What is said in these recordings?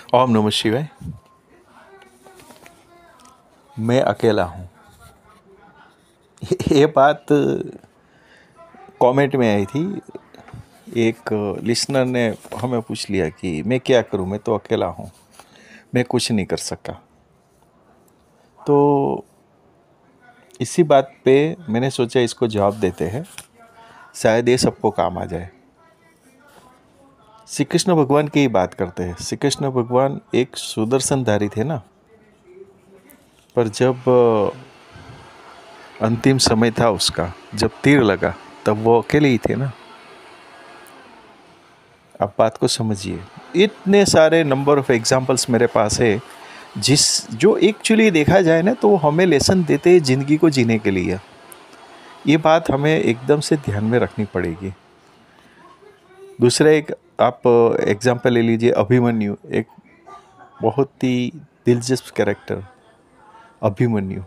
ओम नमः शिवाय। मैं अकेला हूँ। ये बात कमेंट में आई थी। एक लिसनर ने हमें पूछ लिया कि मैं क्या करूँ, मैं तो अकेला हूँ, मैं कुछ नहीं कर सका। तो इसी बात पे मैंने सोचा इसको जवाब देते हैं, शायद ये सबको काम आ जाए। श्री कृष्ण भगवान की ही बात करते हैं। श्री कृष्ण भगवान एक सुदर्शनधारी थे ना, पर जब अंतिम समय था उसका, जब तीर लगा, तब वो अकेले ही थे ना। आप बात को समझिए। इतने सारे नंबर ऑफ एग्जाम्पल्स मेरे पास है जो एक्चुअली देखा जाए ना तो हमें लेसन देते हैं ज़िंदगी को जीने के लिए। ये बात हमें एकदम से ध्यान में रखनी पड़ेगी। दूसरा एक आप एग्जाम्पल ले लीजिए, अभिमन्यु। एक बहुत ही दिलचस्प कैरेक्टर अभिमन्यु।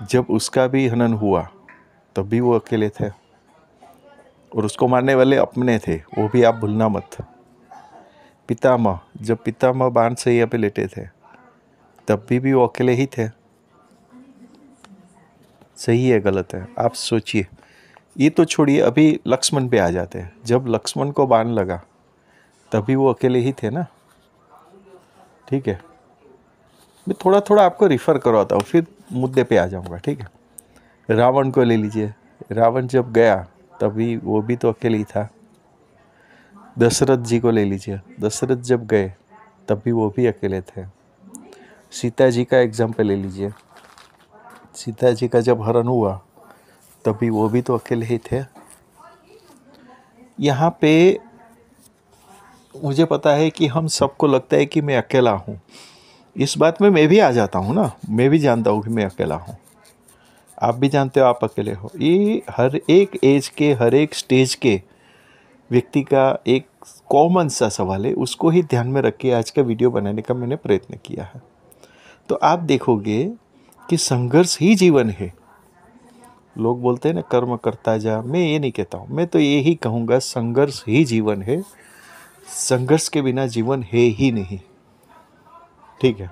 जब उसका भी हनन हुआ तब भी वो अकेले थे, और उसको मारने वाले अपने थे, वो भी आप भूलना मत। पितामह, जब पितामह बाण सैया पे लेटे थे तब भी वो अकेले ही थे। सही है गलत है आप सोचिए। ये तो छोड़िए, अभी लक्ष्मण पे आ जाते हैं। जब लक्ष्मण को बाण लगा तभी वो अकेले ही थे ना। ठीक है, मैं थोड़ा थोड़ा आपको रिफ़र करवाता हूँ, फिर मुद्दे पे आ जाऊँगा। ठीक है, रावण को ले लीजिए। रावण जब गया तभी वो भी तो अकेले ही था। दशरथ जी को ले लीजिए, दशरथ जब गए तब भी वो भी अकेले थे। सीता जी का एग्जाम्पल ले लीजिए, सीता जी का जब हरण हुआ तभी वो भी तो अकेले ही थे। यहाँ पे मुझे पता है कि हम सबको लगता है कि मैं अकेला हूँ। इस बात में मैं भी आ जाता हूँ ना, मैं भी जानता हूँ कि मैं अकेला हूँ। आप भी जानते हो आप अकेले हो। ये हर एक एज के, हर एक स्टेज के व्यक्ति का एक कॉमन सा सवाल है, उसको ही ध्यान में रख के आज का वीडियो बनाने का मैंने प्रयत्न किया है। तो आप देखोगे कि संघर्ष ही जीवन है। लोग बोलते हैं ना कर्म करता जा, मैं ये नहीं कहता हूँ, मैं तो यही कहूँगा संघर्ष ही जीवन है। संघर्ष के बिना जीवन है ही नहीं। ठीक है,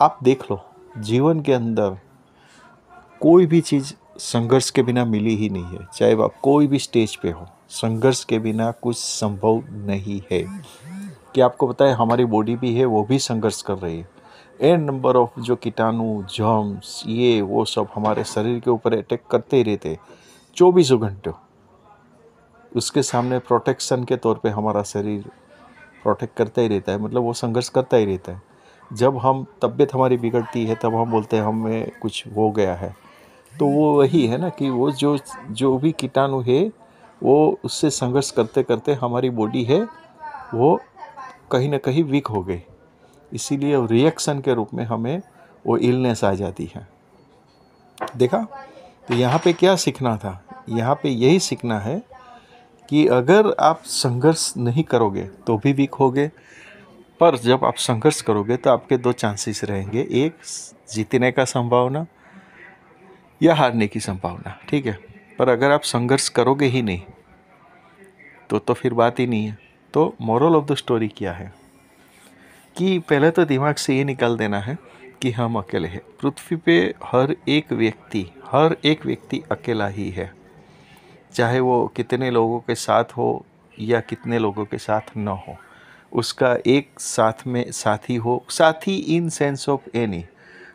आप देख लो, जीवन के अंदर कोई भी चीज़ संघर्ष के बिना मिली ही नहीं है। चाहे वह कोई भी स्टेज पे हो, संघर्ष के बिना कुछ संभव नहीं है। कि आपको पता है हमारी बॉडी भी है, वो भी संघर्ष कर रही है। एन नंबर ऑफ जो कीटाणु, जर्म्स, ये वो सब हमारे शरीर के ऊपर अटैक करते ही रहते 24 घंटे। उसके सामने प्रोटेक्शन के तौर पे हमारा शरीर प्रोटेक्ट करता ही रहता है, मतलब वो संघर्ष करता ही रहता है। जब हम तबीयत हमारी बिगड़ती है तब हम बोलते हैं हमें कुछ हो गया है। तो वो वही है ना कि वो जो भी कीटाणु है वो उससे संघर्ष करते करते हमारी बॉडी है वो कहीं ना कहीं वीक हो गई। इसीलिए रिएक्शन के रूप में हमें वो इलनेस आ जाती है। देखा, तो यहाँ पे क्या सीखना था? यहाँ पे यही सीखना है कि अगर आप संघर्ष नहीं करोगे तो भी वीक होगे, पर जब आप संघर्ष करोगे तो आपके दो चांसेस रहेंगे, एक जीतने का संभावना या हारने की संभावना। ठीक है, पर अगर आप संघर्ष करोगे ही नहीं तो फिर बात ही नहीं है। तो मोरल ऑफ द स्टोरी क्या है कि पहले तो दिमाग से ये निकाल देना है कि हम अकेले हैं। पृथ्वी पे हर एक व्यक्ति अकेला ही है। चाहे वो कितने लोगों के साथ हो या कितने लोगों के साथ न हो, उसका एक साथ में साथी हो। साथी in sense of any,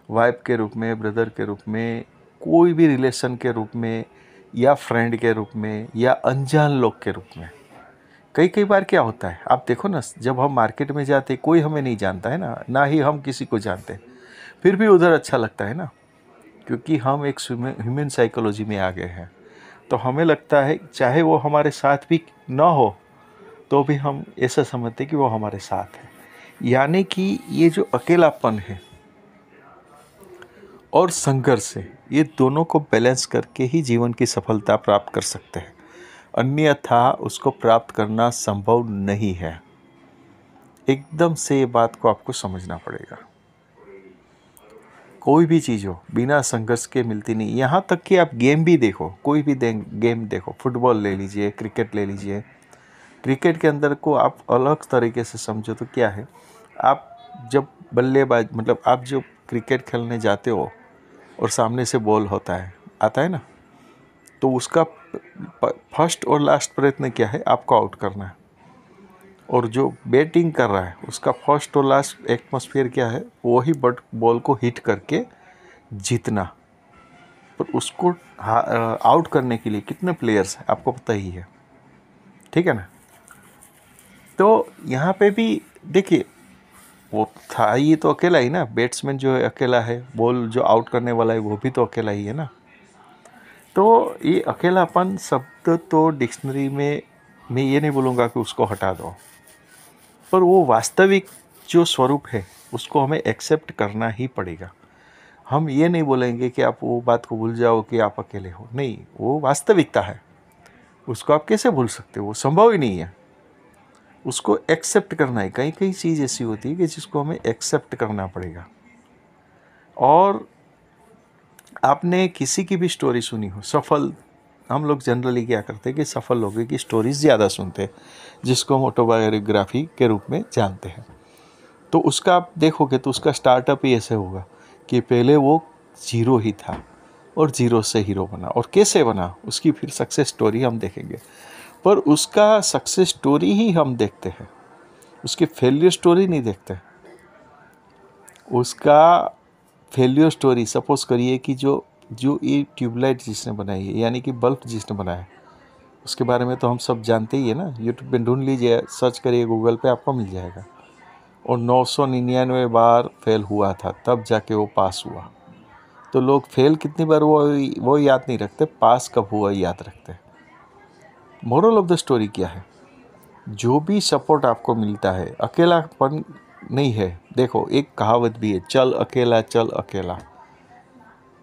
wife के रूप में, ब्रदर के रूप में, कोई भी रिलेशन के रूप में, या फ्रेंड के रूप में, या अनजान लोग के रूप में। कई बार क्या होता है आप देखो ना, जब हम मार्केट में जाते कोई हमें नहीं जानता है ना ही हम किसी को जानते, फिर भी उधर अच्छा लगता है ना, क्योंकि हम एक ह्यूमन साइकोलॉजी में आ गए हैं। तो हमें लगता है चाहे वो हमारे साथ भी ना हो तो भी हम ऐसा समझते कि वो हमारे साथ है। यानी कि ये जो अकेलापन है और संघर्ष है, ये दोनों को बैलेंस करके ही जीवन की सफलता प्राप्त कर सकते हैं, अन्यथा उसको प्राप्त करना संभव नहीं है। एकदम से ये बात को आपको समझना पड़ेगा। कोई भी चीज़ हो बिना संघर्ष के मिलती नहीं। यहाँ तक कि आप गेम भी देखो, कोई भी गेम देखो, फुटबॉल ले लीजिए, क्रिकेट ले लीजिए, क्रिकेट के अंदर को आप अलग तरीके से समझो तो क्या है, आप जब बल्लेबाज मतलब आप जब क्रिकेट खेलने जाते हो और सामने से बॉल होता है आता है ना, तो उसका फर्स्ट और लास्ट प्रयत्न क्या है, आपको आउट करना है। और जो बैटिंग कर रहा है उसका फर्स्ट और लास्ट एटमॉस्फेयर क्या है, वही बॉल को हिट करके जीतना। पर उसको आउट करने के लिए कितने प्लेयर्स हैं आपको पता ही है, ठीक है ना। तो यहाँ पे भी देखिए, वो था ये तो अकेला ही ना, बैट्समैन जो है अकेला है, बॉल जो आउट करने वाला है वो भी तो अकेला ही है ना। तो ये अकेलापन शब्द तो डिक्शनरी में मैं ये नहीं बोलूँगा कि उसको हटा दो, पर वो वास्तविक जो स्वरूप है उसको हमें एक्सेप्ट करना ही पड़ेगा। हम ये नहीं बोलेंगे कि आप वो बात को भूल जाओ कि आप अकेले हो, नहीं, वो वास्तविकता है, उसको आप कैसे भूल सकते हो, वो संभव ही नहीं है। उसको एक्सेप्ट करना है। कई कई चीज़ ऐसी होती है कि जिसको हमें एक्सेप्ट करना पड़ेगा। और आपने किसी की भी स्टोरी सुनी हो सफल, हम लोग जनरली क्या करते हैं कि सफल लोगों की स्टोरीज ज़्यादा सुनते हैं, जिसको हम ऑटोबायोग्राफी के रूप में जानते हैं। तो उसका आप देखोगे तो उसका स्टार्टअप ही ऐसे होगा कि पहले वो जीरो ही था और जीरो से हीरो बना, और कैसे बना उसकी फिर सक्सेस स्टोरी हम देखेंगे। पर उसका सक्सेस स्टोरी ही हम देखते हैं, उसकी फेलियर स्टोरी नहीं देखते। उसका फेलियर स्टोरी, सपोज करिए कि जो जो ये ट्यूबलाइट जिसने बनाई है, यानी कि बल्ब जिसने बनाया है, उसके बारे में तो हम सब जानते ही है ना। यूट्यूब पे ढूंढ लीजिए, सर्च करिए गूगल पे, आपको मिल जाएगा। और 999 बार फेल हुआ था, तब जाके वो पास हुआ। तो लोग फेल कितनी बार वो याद नहीं रखते, पास कब हुआ याद रखते। मोरल ऑफ द स्टोरी क्या है, जो भी सपोर्ट आपको मिलता है, अकेलापन नहीं है। देखो एक कहावत भी है, चल अकेला चल अकेला।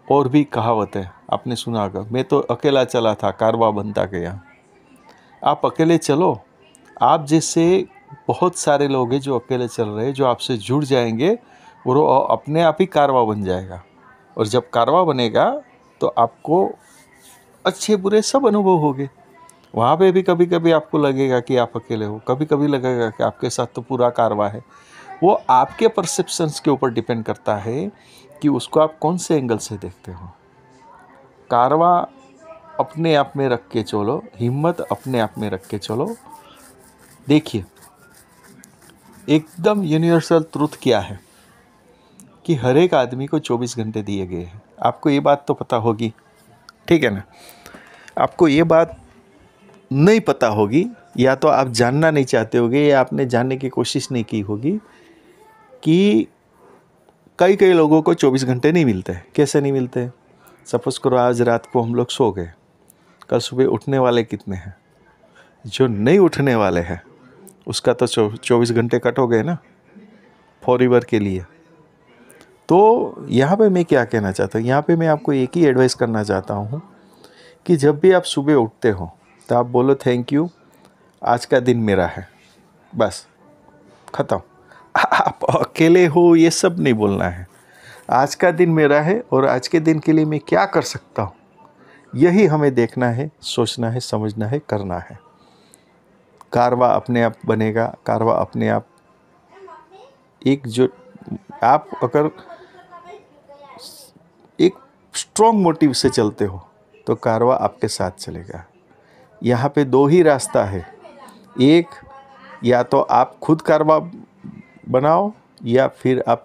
और भी कहावत है, आपने सुना होगा, मैं तो अकेला चला था कारवा बनता गया। आप अकेले चलो, आप जैसे बहुत सारे लोग हैं जो अकेले चल रहे हैं, जो आपसे जुड़ जाएंगे, वो अपने आप ही कारवा बन जाएगा। और जब कारवा बनेगा तो आपको अच्छे बुरे सब अनुभव होंगे। वहाँ पे भी कभी कभी आपको लगेगा कि आप अकेले हो, कभी कभी लगेगा कि आपके साथ तो पूरा कारवा है। वो आपके परसेप्शंस के ऊपर डिपेंड करता है कि उसको आप कौन से एंगल से देखते हो। कारवा अपने आप में रख के चलो, हिम्मत अपने आप में रख के चलो। देखिए एकदम यूनिवर्सल ट्रुथ क्या है कि हर एक आदमी को 24 घंटे दिए गए हैं। आपको ये बात तो पता होगी, ठीक है ना। आपको ये बात नहीं पता होगी, या तो आप जानना नहीं चाहते होगे, या आपने जानने की कोशिश नहीं की होगी कि कई कई लोगों को 24 घंटे नहीं मिलते। कैसे नहीं मिलते? सपोज करो आज रात को हम लोग सो गए, कल सुबह उठने वाले कितने हैं? जो नहीं उठने वाले हैं उसका तो 24 घंटे कट हो गए ना, फॉरएवर के लिए। तो यहाँ पे मैं क्या कहना चाहता हूँ, यहाँ पे मैं आपको एक ही एडवाइस करना चाहता हूँ कि जब भी आप सुबह उठते हो तो आप बोलो थैंक यू, आज का दिन मेरा है, बस ख़त्म। आप अकेले हो ये सब नहीं बोलना है, आज का दिन मेरा है और आज के दिन के लिए मैं क्या कर सकता हूँ, यही हमें देखना है, सोचना है, समझना है, करना है। कारवा अपने आप बनेगा, कारवा अपने आप एक जो आप अगर एक स्ट्रॉन्ग मोटिव से चलते हो तो कारवा आपके साथ चलेगा। यहाँ पे दो ही रास्ता है, एक या तो आप खुद कारवा बनाओ या फिर आप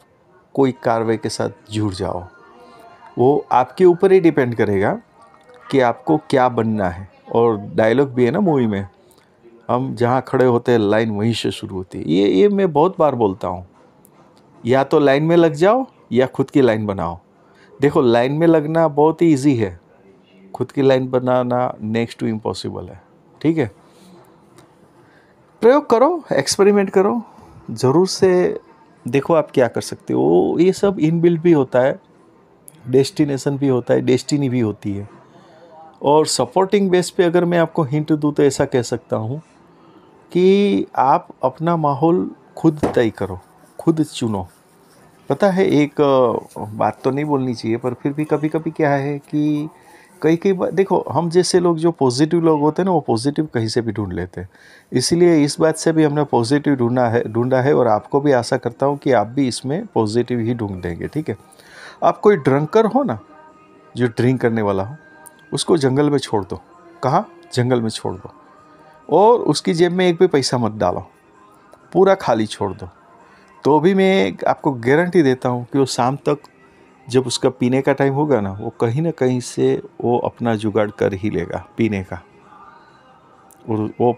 कोई कारवे के साथ जुड़ जाओ। वो आपके ऊपर ही डिपेंड करेगा कि आपको क्या बनना है। और डायलॉग भी है ना मूवी में, हम जहाँ खड़े होते हैं लाइन वहीं से शुरू होती है। ये मैं बहुत बार बोलता हूँ, या तो लाइन में लग जाओ या खुद की लाइन बनाओ। देखो लाइन में लगना बहुत ही ईजी है, खुद की लाइन बनाना नेक्स्ट टू इम्पॉसिबल है, ठीक है। प्रयोग करो, एक्सपेरिमेंट करो, ज़रूर से देखो आप क्या कर सकते हो। ये सब इनबिल्ट भी होता है, डेस्टिनेशन भी होता है, डेस्टिनी भी होती है। और सपोर्टिंग बेस पे अगर मैं आपको हिंट दूँ तो ऐसा कह सकता हूँ कि आप अपना माहौल खुद तय करो, खुद चुनो। पता है एक बात तो नहीं बोलनी चाहिए, पर फिर भी कभी कभी क्या है कि कई कई बार देखो, हम जैसे लोग जो पॉजिटिव लोग होते हैं ना, वो पॉजिटिव कहीं से भी ढूंढ लेते हैं। इसलिए इस बात से भी हमने पॉजिटिव ढूंढा है और आपको भी आशा करता हूँ कि आप भी इसमें पॉजिटिव ही ढूंढ देंगे, ठीक है। आप कोई ड्रंकर हो ना, जो ड्रिंक करने वाला हो, उसको जंगल में छोड़ दो। कहाँ? जंगल में छोड़ दो, और उसकी जेब में एक भी पैसा मत डालो, पूरा खाली छोड़ दो। तो भी मैं आपको गारंटी देता हूँ कि वो शाम तक जब उसका पीने का टाइम होगा ना, वो कहीं ना कहीं से वो अपना जुगाड़ कर ही लेगा पीने का, और वो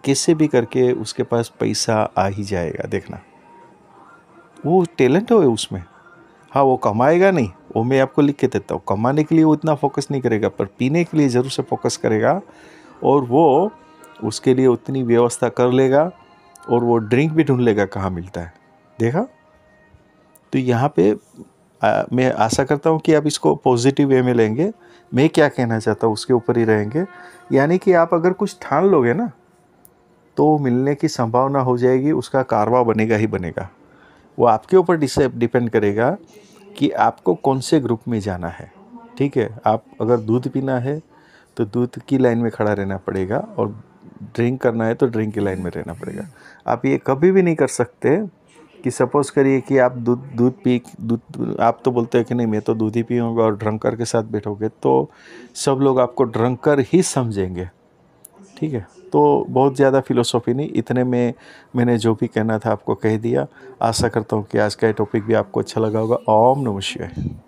कैसे भी करके उसके पास पैसा आ ही जाएगा, देखना। वो टैलेंट है उसमें। हाँ, वो कमाएगा नहीं, वो मैं आपको लिख के देता हूँ। कमाने के लिए वो इतना फोकस नहीं करेगा, पर पीने के लिए ज़रूर से फोकस करेगा, और वो उसके लिए उतनी व्यवस्था कर लेगा, और वो ड्रिंक भी ढूंढ लेगा कहाँ मिलता है। देखा? तो यहाँ पे मैं आशा करता हूँ कि आप इसको पॉजिटिव वे में लेंगे। मैं क्या कहना चाहता हूँ उसके ऊपर ही रहेंगे। यानी कि आप अगर कुछ ठान लोगे ना, तो मिलने की संभावना हो जाएगी, उसका कारवा बनेगा ही बनेगा। वो आपके ऊपर डिपेंड करेगा कि आपको कौन से ग्रुप में जाना है, ठीक है। आप अगर दूध पीना है तो दूध की लाइन में खड़ा रहना पड़ेगा, और ड्रिंक करना है तो ड्रिंक की लाइन में रहना पड़ेगा। आप ये कभी भी नहीं कर सकते कि सपोज़ करिए कि आप दूध आप तो बोलते हैं कि नहीं मैं तो दूध ही पीऊँगा, और ड्रंकर के साथ बैठोगे तो सब लोग आपको ड्रंकर ही समझेंगे, ठीक है। तो बहुत ज़्यादा फिलोसॉफी नहीं, इतने में मैंने जो भी कहना था आपको कह दिया। आशा करता हूँ कि आज का ये टॉपिक भी आपको अच्छा लगा होगा। ओम नमः शिवाय।